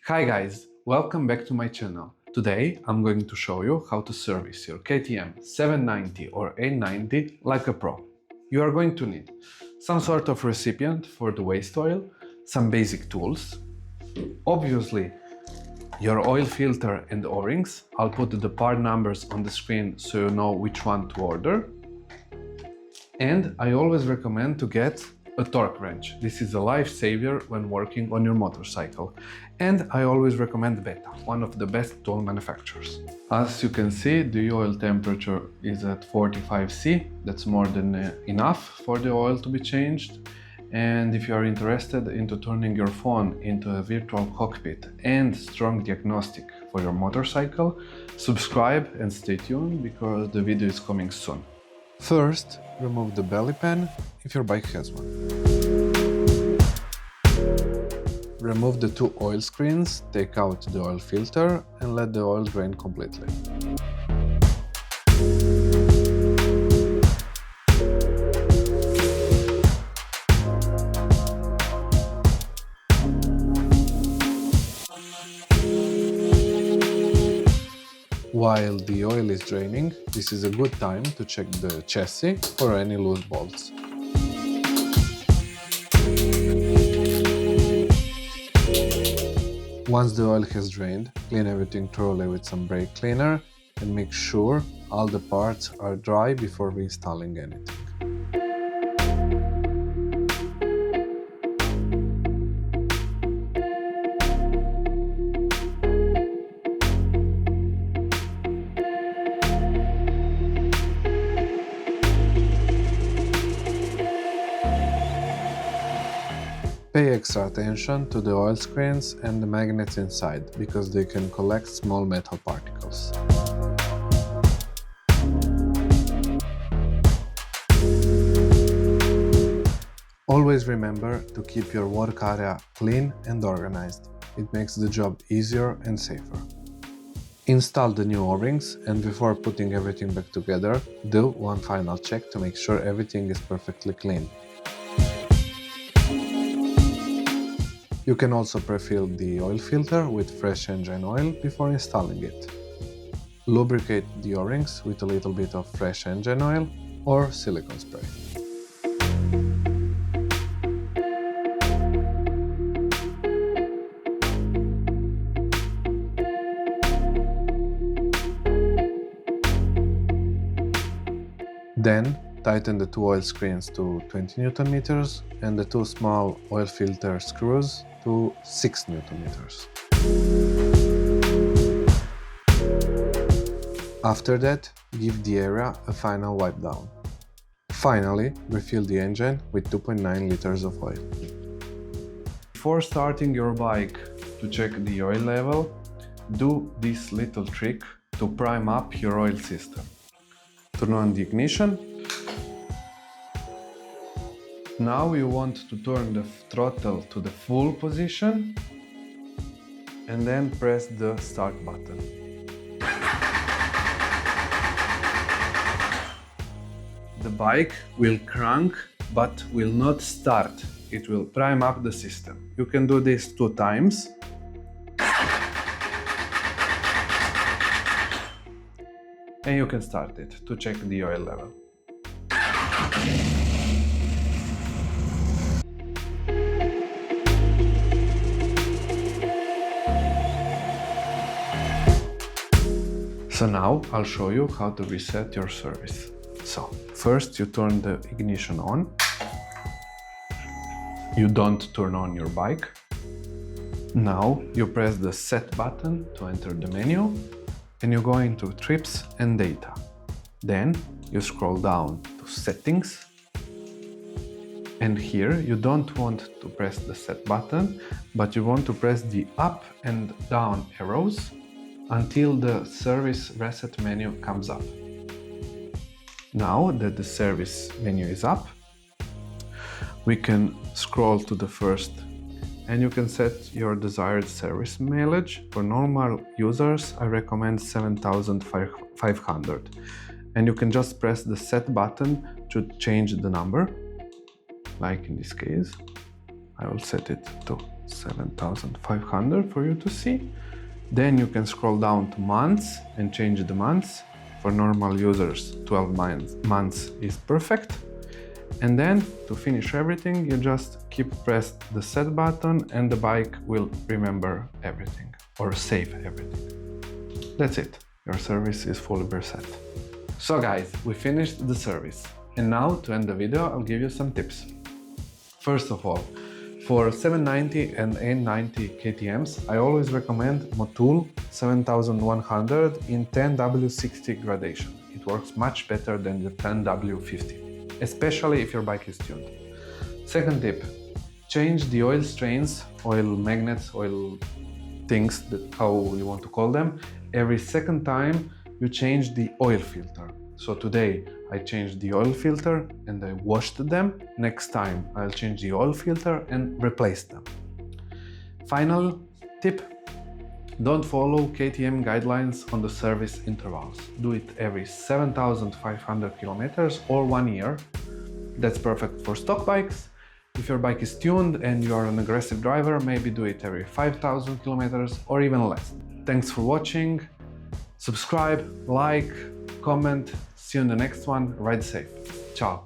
Hi guys, welcome back to my channel. Today I'm going to show you how to service your KTM 790 or 890 like a pro. You are going to need some sort of recipient for the waste oil, some basic tools, obviously your oil filter and O-rings. I'll put the part numbers on the screen so you know which one to order. And I always recommend to get a torque wrench. This is a lifesaver when working on your motorcycle. And I always recommend Beta, one of the best tool manufacturers. As you can see, the oil temperature is at 45°C. That's more than enough for the oil to be changed. And if you are interested into turning your phone into a virtual cockpit and strong diagnostic for your motorcycle, subscribe and stay tuned because the video is coming soon. First, remove the belly pan if your bike has one. Remove the two oil screens, take out the oil filter and let the oil drain completely. While the oil is draining, this is a good time to check the chassis for any loose bolts. Once the oil has drained, clean everything thoroughly with some brake cleaner and make sure all the parts are dry before reinstalling anything. Pay extra attention to the oil screens and the magnets inside, because they can collect small metal particles. Always remember to keep your work area clean and organized. It makes the job easier and safer. Install the new O-rings and before putting everything back together, do one final check to make sure everything is perfectly clean. You can also pre-fill the oil filter with fresh engine oil before installing it. Lubricate the O-rings with a little bit of fresh engine oil or silicone spray. Then, tighten the two oil screens to 20 Nm and the two small oil filter screws to 6 Nm. After that, give the area a final wipe down. Finally, refill the engine with 2.9 liters of oil. Before starting your bike to check the oil level, do this little trick to prime up your oil system. Turn on the ignition. Now you want to turn the throttle to the full position and then press the start button. The bike will crank but will not start. It will prime up the system. You can do this 2 times. And you can start it to check the oil level. So now I'll show you how to reset your service. So first you turn the ignition on. You don't turn on your bike. Now you press the set button to enter the menu and you go into trips and data. Then you scroll down to settings. And here you don't want to press the set button, but you want to press the up and down arrows until the service reset menu comes up. Now that the service menu is up, we can scroll to the first and you can set your desired service mileage. For normal users, I recommend 7,500. And you can just press the set button to change the number. Like in this case, I will set it to 7,500 for you to see. Then you can scroll down to months and change the months. For normal users, 12 months is perfect. And then to finish everything, you just keep pressed the set button and the bike will remember everything or save everything. That's it. Your service is fully reset. So guys, we finished the service. And now to end the video, I'll give you some tips. First of all, for 790 and 890 KTMs, I always recommend Motul 7100 in 10W60 gradation. It works much better than the 10W50, especially if your bike is tuned. Second tip, change the oil strains, oil magnets, oil things, how you want to call them, every second time you change the oil filter. So today I changed the oil filter and I washed them. Next time I'll change the oil filter and replace them. Final tip, don't follow KTM guidelines on the service intervals. Do it every 7,500 kilometers or 1 year. That's perfect for stock bikes. If your bike is tuned and you are an aggressive driver, maybe do it every 5,000 kilometers or even less. Thanks for watching. Subscribe, like, comment. See you in the next one. Ride safe. Ciao.